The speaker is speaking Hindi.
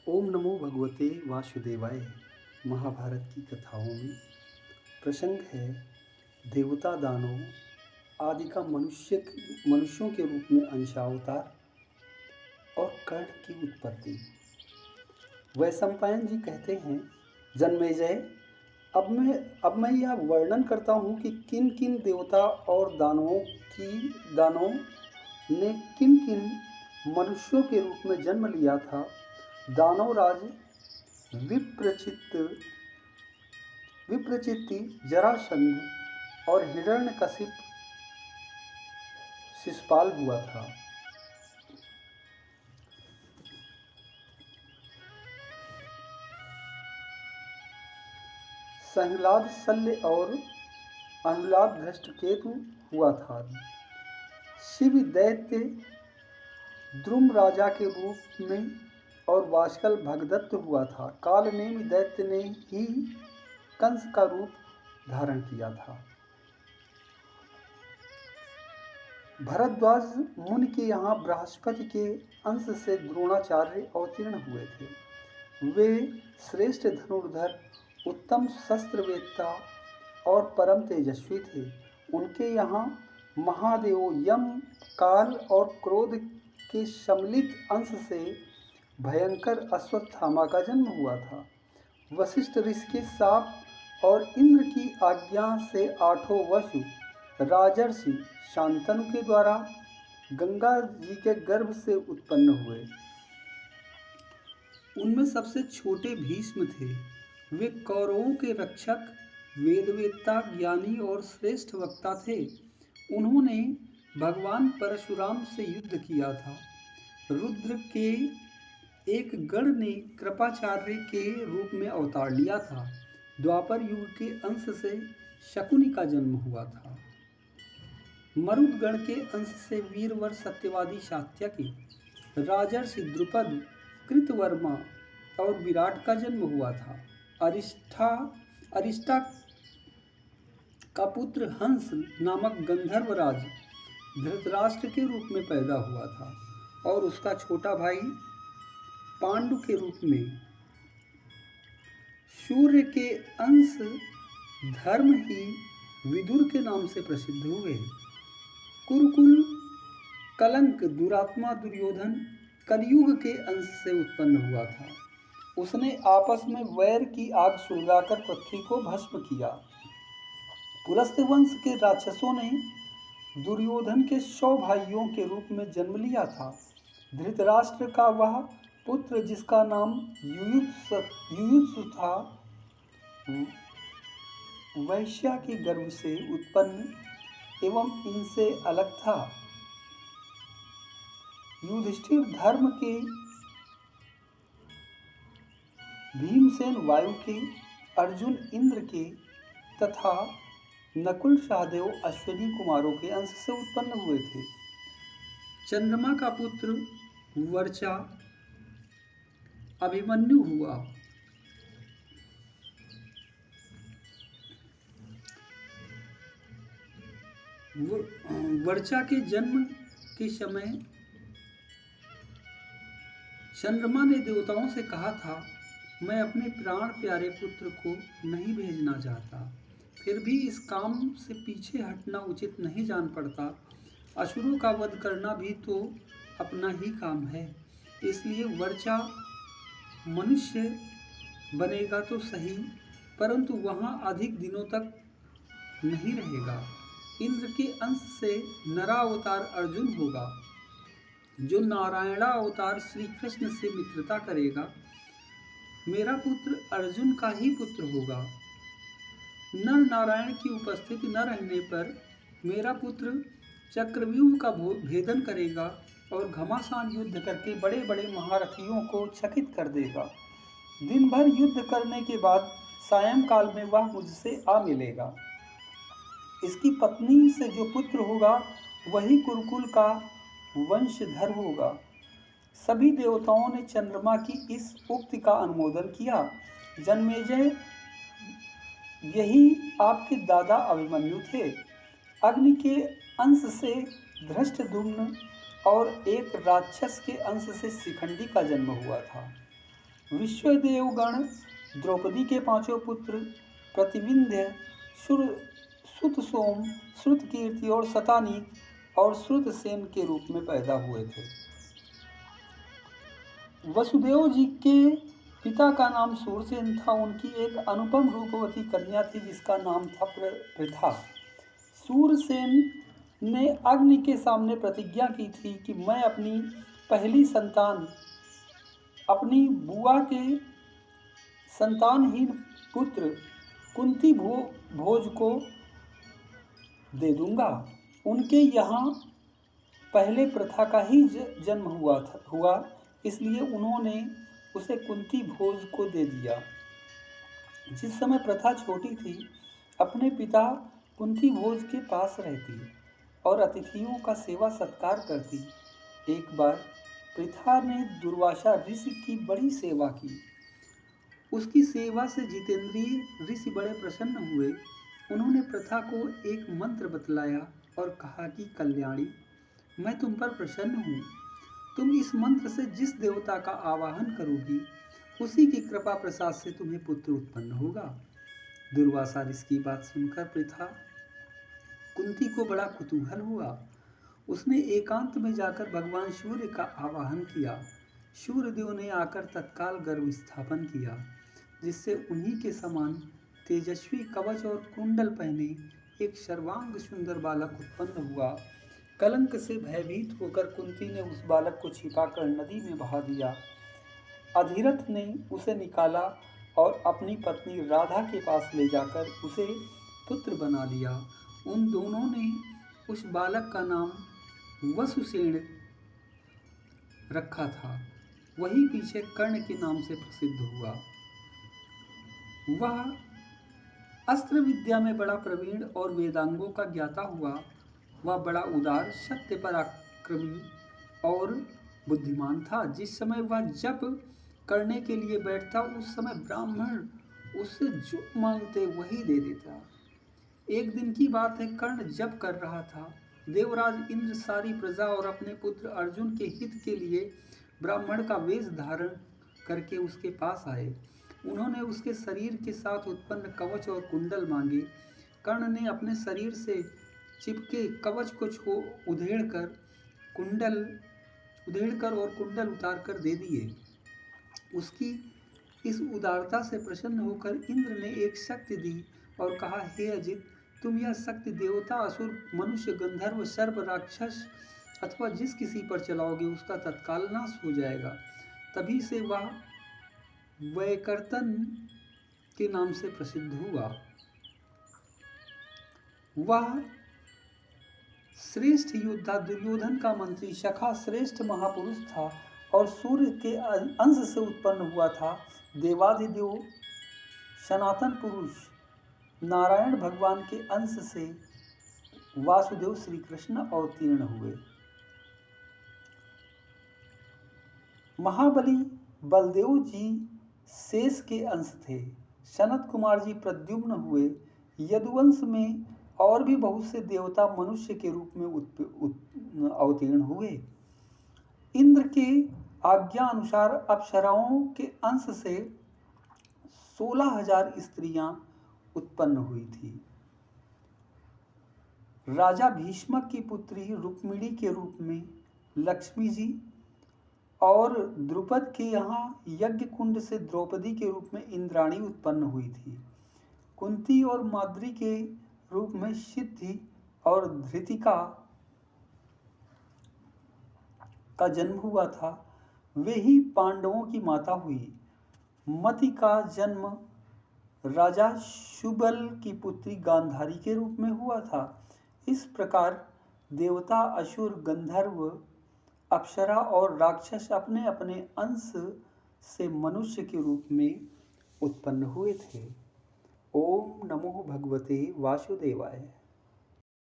ओम नमो भगवते वासुदेवाय। महाभारत की कथाओं में प्रसंग है देवता दानव आदि का मनुष्यों के रूप में अंशावतार और कर्ण की उत्पत्ति। वैशंपायन जी कहते हैं, जन्मेजय, अब मैं यह वर्णन करता हूँ कि किन किन देवता और दानवों ने किन किन मनुष्यों के रूप में जन्म लिया था। दानवराज विप्रचित्ति, जरासंध और हिरण्यकशिप शिशुपाल हुआ था। संहलाद शल्य और अनुलाद धृष्टकेतु हुआ था। शिव दैत्य द्रुम राजा के रूप में और वाशकल भगदत्त हुआ था। कालनेमि दैत्य ने ही कंस का रूप धारण किया था। भरद्वाज मुनि के यहाँ बृहस्पति के अंश से द्रोणाचार्य अवतीर्ण हुए थे। वे श्रेष्ठ धनुर्धर, उत्तम शस्त्रवेत्ता और परम तेजस्वी थे। उनके यहाँ महादेव, यम, काल और क्रोध के सम्मिलित अंश से भयंकर अश्वत्थामा का जन्म हुआ था। वशिष्ठ ऋषि के शाप और इंद्र की आज्ञा से 8 वसु राजर्षि शांतनु के द्वारा गंगा जी के गर्भ से उत्पन्न हुए। उनमें सबसे छोटे भीष्म थे। वे कौरवों के रक्षक, वेदवेत्ता, ज्ञानी और श्रेष्ठ वक्ता थे। उन्होंने भगवान परशुराम से युद्ध किया था। रुद्र के एक गण ने कृपाचार्य के रूप में अवतार लिया था। द्वापर युग के अंश से शकुनि का जन्म हुआ था। मरुद गण के अंश से वीरवर सत्यवादी सात्यकी, राजर्षि द्रुपद, कृतवर्मा और विराट का जन्म हुआ था। अरिष्टा का पुत्र हंस नामक गंधर्वराज धृतराष्ट्र के रूप में पैदा हुआ था और उसका छोटा भाई पांडु के रूप में। सूर्य के अंश धर्म ही विदुर के नाम से प्रसिद्ध हुए। कुरुकुल कलंक दुरात्मा दुर्योधन कलयुग के अंश से उत्पन्न हुआ था। उसने आपस में वैर की आग सुलगाकर पृथ्वी को भस्म किया। पुलस्त्य वंश के राक्षसों ने दुर्योधन के 100 भाइयों के रूप में जन्म लिया था। धृतराष्ट्र का वह पुत्र जिसका नाम युयुत्सु था, वैश्या के गर्भ से उत्पन्न एवं इनसे अलग था। युधिष्ठिर धर्म के, भीमसेन वायु के, अर्जुन इंद्र के तथा नकुल सहदेव अश्विनी कुमारों के अंश से उत्पन्न हुए थे। चंद्रमा का पुत्र वर्चा अभिमन्यु हुआ। वर्चा के जन्म के समय चंद्रमा ने देवताओं से कहा था, मैं अपने प्राण प्यारे पुत्र को नहीं भेजना चाहता, फिर भी इस काम से पीछे हटना उचित नहीं जान पड़ता। असुरों का वध करना भी तो अपना ही काम है, इसलिए वर्चा मनुष्य बनेगा तो सही, परंतु वहाँ अधिक दिनों तक नहीं रहेगा। इंद्र के अंश से नरावतार अर्जुन होगा, जो नारायणावतार श्री कृष्ण से मित्रता करेगा। मेरा पुत्र अर्जुन का ही पुत्र होगा। नर नारायण की उपस्थिति न रहने पर मेरा पुत्र चक्रव्यूह का भेदन करेगा और घमासान युद्ध करके बड़े बड़े महारथियों को चकित कर देगा। दिन भर युद्ध करने के बाद सायंकाल में वह मुझसे आ मिलेगा। इसकी पत्नी से जो पुत्र होगा वही कुरुकुल का वंशधर होगा। सभी देवताओं ने चंद्रमा की इस उक्ति का अनुमोदन किया। जन्मेजय, यही आपके दादा अभिमन्यु थे। अग्नि के अंश से धृष्टद्युम्न और एक राक्षस के अंश से शिखंडी का जन्म हुआ था। विश्वदेवगण द्रौपदी के पांचों पुत्र प्रतिविंध्य, श्रुतसोम, श्रुतकीर्ति और शतानीक और श्रुतसेन के रूप में पैदा हुए थे। वसुदेव जी के पिता का नाम सूरसेन था। उनकी एक अनुपम रूपवती कन्या थी जिसका नाम था पृथा। सूरसेन ने अग्नि के सामने प्रतिज्ञा की थी कि मैं अपनी पहली संतान अपनी बुआ के संतानहीन पुत्र कुंती भोज को दे दूंगा। उनके यहाँ पहले प्रथा का ही जन्म हुआ, इसलिए उन्होंने उसे कुंती भोज को दे दिया। जिस समय प्रथा छोटी थी, अपने पिता कुंती भोज के पास रहती और अतिथियों का सेवा सत्कार करती। एक बार प्रथा ने दुर्वासा ऋषि की बड़ी सेवा की। उसकी सेवा से जितेंद्रिय ऋषि बड़े प्रसन्न हुए। उन्होंने प्रथा को एक मंत्र बतलाया और कहा कि कल्याणी, मैं तुम पर प्रसन्न हूँ। तुम इस मंत्र से जिस देवता का आवाहन करोगी, उसी की कृपा प्रसाद से तुम्हें पुत्र उत्पन्न होगा। दुर्वासा ऋषि की बात सुनकर प्रथा कुंती को बड़ा कुतूहल हुआ। उसने एकांत में जाकर भगवान सूर्य का आवाहन किया। सूर्यदेव ने आकर तत्काल गर्भ स्थापन किया, जिससे उन्हीं के समान तेजस्वी कवच और कुंडल पहने एक सर्वांग सुंदर बालक उत्पन्न हुआ। कलंक से भयभीत होकर कुंती ने उस बालक को छिपाकर नदी में बहा दिया। अधिरथ ने उसे निकाला और अपनी पत्नी राधा के पास ले जाकर उसे पुत्र बना लिया। उन दोनों ने उस बालक का नाम वसुसेन रखा था। वही पीछे कर्ण के नाम से प्रसिद्ध हुआ। वह अस्त्र विद्या में बड़ा प्रवीण और वेदांगों का ज्ञाता हुआ। वह बड़ा उदार, सत्य पराक्रमी और बुद्धिमान था। जिस समय वह जप करने के लिए बैठता, उस समय ब्राह्मण उससे जो मांगते वही दे देता। एक दिन की बात है, कर्ण जप कर रहा था। देवराज इंद्र सारी प्रजा और अपने पुत्र अर्जुन के हित के लिए ब्राह्मण का वेश धारण करके उसके पास आए। उन्होंने उसके शरीर के साथ उत्पन्न कवच और कुंडल मांगे। कर्ण ने अपने शरीर से चिपके कवच को उधेड़कर और कुंडल उतारकर दे दिए। उसकी इस उदारता से प्रसन्न होकर इंद्र ने एक शक्ति दी और कहा, हे अजित, तुम यह शक्ति देवता, असुर, मनुष्य, गंधर्व, सर्प, राक्षस अथवा जिस किसी पर चलाओगे उसका तत्काल नाश हो जाएगा। तभी से वह वैकर्तन के नाम से प्रसिद्ध हुआ। वह श्रेष्ठ योद्धा, दुर्योधन का मंत्री, सखा, श्रेष्ठ महापुरुष था और सूर्य के अंश से उत्पन्न हुआ था। देवाधिदेव सनातन पुरुष नारायण भगवान के अंश से वासुदेव श्री कृष्ण अवतीर्ण हुए। महाबली बलदेव जी शेष के अंश थे। सनत कुमार जी प्रद्युम्न हुए। यदुवंश में और भी बहुत से देवता मनुष्य के रूप में अवतीर्ण हुए। इंद्र के आज्ञा अनुसार अप्सराओं के अंश से 16,000 स्त्रियां उत्पन्न हुई थी। राजा भीष्मक की पुत्री रुक्मिणी के रूप में लक्ष्मी जी और द्रुपद के यहाँ यज्ञ कुंड से द्रौपदी के रूप में इंद्राणी उत्पन्न हुई थी। कुंती और माद्री के रूप में सिद्धि और धृतिका का जन्म हुआ था। वे ही पांडवों की माता हुई। मति का जन्म राजा शुबल की पुत्री गांधारी के रूप में हुआ था। इस प्रकार देवता, असुर, गंधर्व, अप्सरा और राक्षस अपने अपने अंश से मनुष्य के रूप में उत्पन्न हुए थे। ओम नमो भगवते वासुदेवाय।